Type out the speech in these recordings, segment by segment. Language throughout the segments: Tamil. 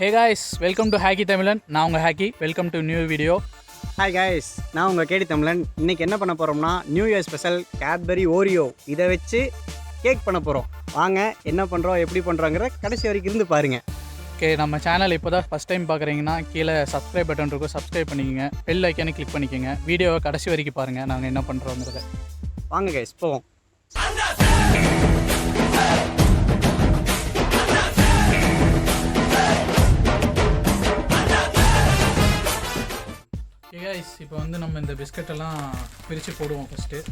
Hey guys, welcome to Hacky Tamizhan. நான் உங்கள் Hacky. Welcome to new video. Hi guys, நான் உங்கள் கேடி தமிழன். இன்றைக்கி என்ன பண்ண போகிறோம்னா new year special Cadbury Oreo இதை வச்சு கேக் பண்ண போகிறோம். வாங்க என்ன பண்ணுறோம் எப்படி பண்ணுறோங்கிற கடைசி வரைக்கும் இருந்து பாருங்கள். ஓகே, நம்ம சேனல் இப்போ தான் ஃபஸ்ட் டைம் பார்க்குறீங்கன்னா கீழே சப்ஸ்கிரைப் பட்டன் இருக்கும், சப்ஸ்கிரைப் பண்ணிக்கோங்க, பெல் ஐக்கானே கிளிக் பண்ணிக்கோங்க. வீடியோவை கடைசி வரைக்கும் பாருங்கள் நாங்கள் என்ன பண்ணுறோங்கிறத. வாங்க கைஸ் போவோம். கைஸ் இப்போ வந்து நம்ம இந்த பிஸ்கட்டெல்லாம் பிரித்து போடுவோம் ஃபஸ்ட்டு.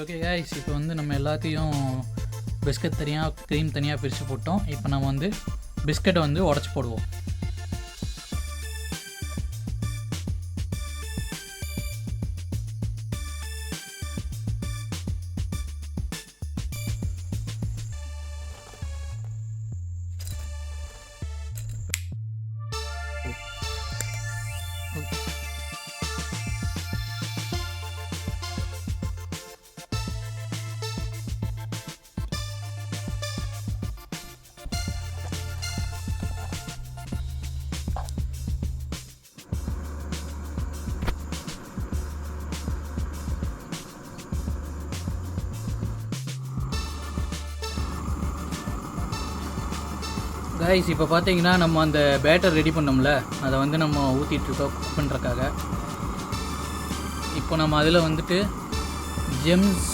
ஓகே கைஸ், இப்போ வந்து நம்ம எல்லாத்தையும் பிஸ்கட் தனியாக க்ரீம் தனியாக பிரித்து போட்டோம். இப்போ நம்ம வந்து பிஸ்கட்டை வந்து உடச்சி போடுவோம். கைஸ் இப்போ பார்த்தீங்கன்னா நம்ம அந்த பேட்டர் ரெடி பண்ணோம்ல, அதை வந்து நம்ம ஊற்றிட்டுருக்கோம் குக் பண்ணுறக்காக. இப்போ நம்ம அதில் வந்துட்டு ஜெம்ஸ்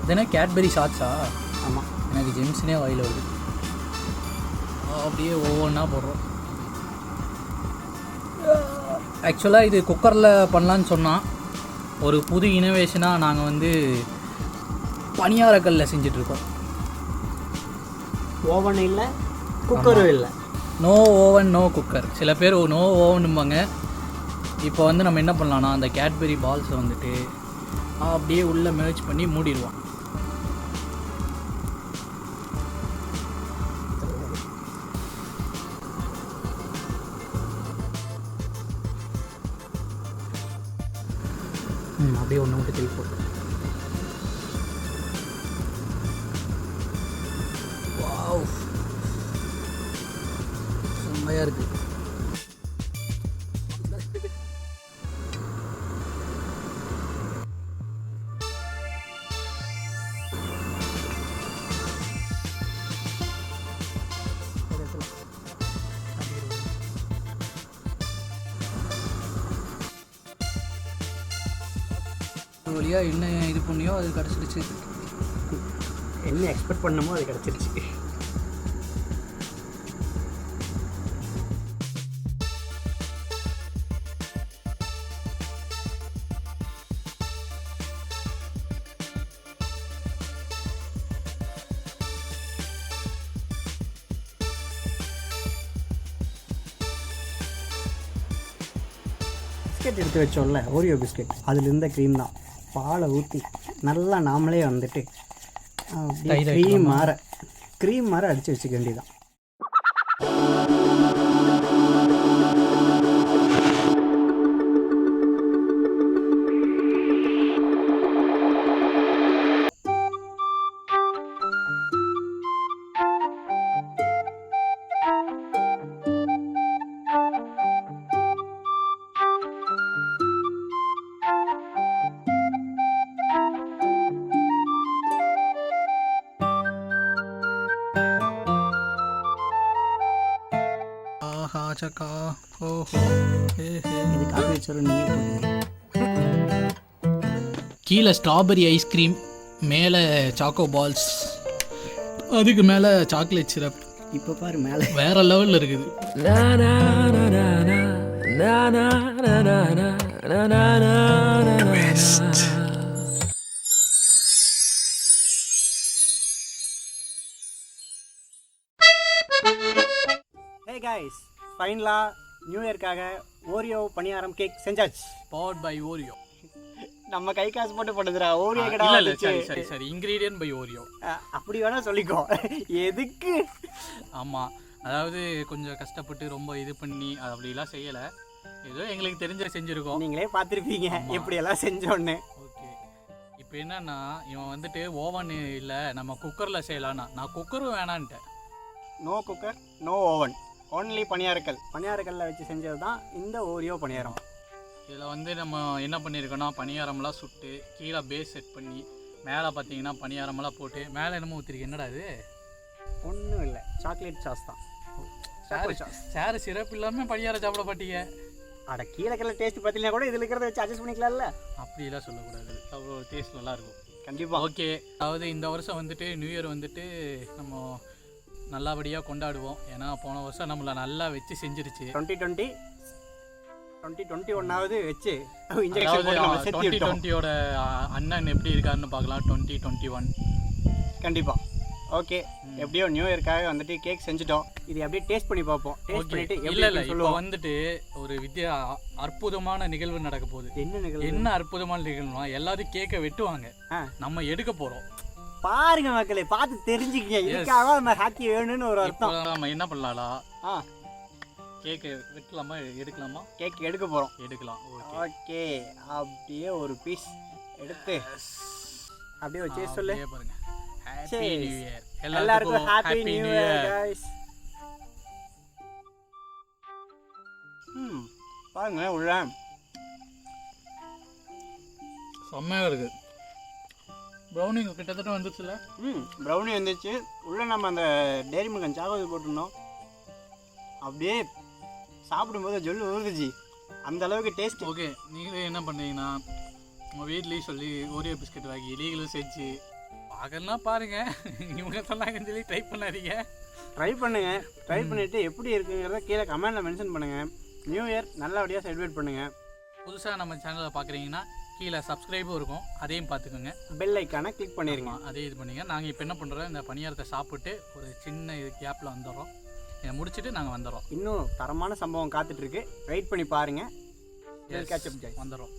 தானே கேட்பரி ஷாட்ஸா? ஆமாம், எனக்கு ஜெம்ஸ்னே வாயில் வருது. அப்படியே ஒவ்வொன்றா போடுறோம். ஆக்சுவலாக இது குக்கரில் பண்ணலான்னு சொன்னால் ஒரு புது இனோவேஷனாக நாங்கள் வந்து பனியாரக்கல்லில் செஞ்சிட்ருக்கோம். ஓவன் இல்லை, குக்கரும் இல்லை. No oven no cooker. சில பேர் நோ ஓவனும்பாங்க. இப்போ வந்து நம்ம என்ன பண்ணலான்னா அந்த கேட்பரி பால்ஸை வந்துட்டு அப்படியே உள்ளே மேட்ச் பண்ணி மூடிடுவோம். அப்படியே ஒன்று விட்டு திருப்பி போட்டு செம்மையாக இருக்குது. வழியாக என்ன இது பண்ணியோ அது கிடச்சிருச்சு. என்ன எக்ஸ்பெக்ட் பண்ணமோ அது கிடச்சிருச்சு. பிஸ்கெட் எடுத்து வச்சோம்ல, ஓரியோ பிஸ்கெட், அதில் இருந்த க்ரீம் தான். பாலை ஊற்றி நல்லா நாமளே வந்துட்டு க்ரீம் மாற அடித்து வச்சுக்க வேண்டியதான். சக்கா ஓஹோ இது காப்பி வச்சாலும் நீங்கள் கீழே ஸ்ட்ராபெரி ஐஸ்கிரீம், மேலே சாக்கோ பால்ஸ், அதுக்கு மேலே சாக்லேட் சிரப். இப்போ பாரு மேலே வேற லெவலில் இருக்குது. Hey guys, ஃபைனலாக நியூ இயர்க்காக ஓரியோ பணியாரம் கேக் செஞ்சாச்சு. Powered by Oreo. நம்ம கை காசு போட்டு போட்டதுடா. ஓரியோ இல்ல கடை. இல்ல சரி சரி சரி இன்கிரீடியன்ட் பை ஓரியோ. அப்படி வேணா சொல்லிக்கோ. எதுக்கு? ஆமாம், அதாவது கொஞ்சம் கஷ்டப்பட்டு ரொம்ப இது பண்ணி அது அப்படிலாம் செய்யலை, ஏதோ எங்களுக்கு தெரிஞ்ச செஞ்சுருக்கோம். நீங்களே பார்த்துருப்பீங்க எப்படியெல்லாம் செஞ்சோன்னு. ஓகே, இப்போ என்னன்னா இவன் வந்துட்டு ஓவன் இல்லை நம்ம குக்கரில் செய்யலான்னா, நான் குக்கரும் வேணான்ட்டேன். No cooker no oven, only பணியாரக்கல்ல வச்சு செஞ்சது தான் இந்த ஓரியோ பணியாரம். இதில் வந்து நம்ம என்ன பண்ணியிருக்கோன்னா பணியாரமெல்லாம் சுட்டு கீழே பேஸ் செட் பண்ணி மேலே பார்த்தீங்கன்னா பணியாரமெல்லாம் போட்டு மேலே என்னமோ ஊற்றிருக்கு. என்னடா இது? ஒன்றும் இல்லை, சாக்லேட் சாஸ் தான். சேரு சிறப்பு இல்லாமல் பணியாரம் சாப்பிட மாட்டீங்க. அட கீழே டேஸ்ட் பார்த்தீங்கன்னா கூட இதில் இருக்கிறத வச்சு அட்ஜஸ்ட் பண்ணிக்கலாம்ல. அப்படிலாம் சொல்லக்கூடாது, அவ்வளோ டேஸ்ட் நல்லாயிருக்கும். கண்டிப்பாக. ஓகே, அதாவது இந்த வருஷம் வந்துட்டு நியூ இயர் வந்துட்டு நம்ம நல்லபடியாக கொண்டாடுவோம். ஏன்னா போன வருஷம் நம்மளை நல்லா வச்சு செஞ்சிருச்சு. 2021 வச்சு 2020 அண்ணன் எப்படி இருக்காருன்னு பார்க்கலாம். 2021 கண்டிப்பாக. ஓகே, எப்படியோ நியூ இயர்க்காக வந்துட்டு கேக் செஞ்சுட்டோம். இது அப்படியே டேஸ்ட் பண்ணி பார்ப்போம். டேஸ்ட் பண்ணிட்டு இல்லை இல்லை இப்போ வந்துட்டு ஒரு அற்புதமான நிகழ்வு நடக்க போகுது. என்ன நிகழ்வு? என்ன அற்புதமான நிகழ்வுனா எல்லாரும் கேக்கை வெட்டுவாங்க, நம்ம எடுக்க போகிறோம். பாருங்க மக்களே, பார்த்து தெரிஞ்சுக்கங்க. இதுக்காக நம்ம ஹாக்கி வேணும்னு ஒரு அர்த்தம். நம்ம என்ன பண்ணலாம்டா, கேக்கு வெட்டலாமா எடுக்கலாமா? கேக் எடுக்க போகிறோம். எடுக்கலாம். ஓகே, அப்படியே ஒரு பீஸ் எடுத்து அப்படியே வச்சு சொல்லு. பாருங்க, ஹாப்பி நியூ இயர் எல்லாருக்கும். Happy new year guys. பாருங்க உள்ள செம்மையாக இருக்குது. ப்ரௌனி கிட்டத்தட்ட வந்துச்சுல. ப்ரௌனி வந்துச்சு. உள்ள நம்ம அந்த டேரி மில்க் சாக்லேட் போட்டிருந்தோம். அப்படியே சாப்பிடும்போது ஜொல்லு ஊறுதுச்சு, அந்த அளவுக்கு டேஸ்ட். ஓகே, நீங்களே என்ன பண்ணுறீங்கன்னா உங்கள் வீட்லேயும் சொல்லி ஓரியோ பிஸ்கட் வாங்கி நீங்களும் செஞ்சு பார்க்கலாம். பாருங்கள், இவங்க சொன்னாங்கன்னு சொல்லி ட்ரை பண்ணாதீங்க. ட்ரை பண்ணிவிட்டு எப்படி இருக்குங்கிறத கீழே கமெண்டில் மென்ஷன் பண்ணுங்கள். நியூ இயர் நல்லபடியாக செலிப்ரேட் பண்ணுங்கள். புதுசாக நம்ம சேனலை பார்க்குறீங்கன்னா கீழே சப்ஸ்கிரைபும் இருக்கும், அதையும் பார்த்துக்கோங்க. பெல் ஐக்கானை கிளிக் பண்ணிடுங்க, அதே இது பண்ணிங்க. நாங்கள் இப்போ என்ன பண்ணுறோம், இந்த பணியாரத்தை சாப்பிட்டு ஒரு சின்ன கேப்பில் வந்துடுறோம். இதை முடிச்சுட்டு நாங்கள் வந்துடுறோம். இன்னும் தரமான சம்பவம் காத்துட்ருக்கு, வெயிட் பண்ணி பாருங்கள். வந்துடுறோம்.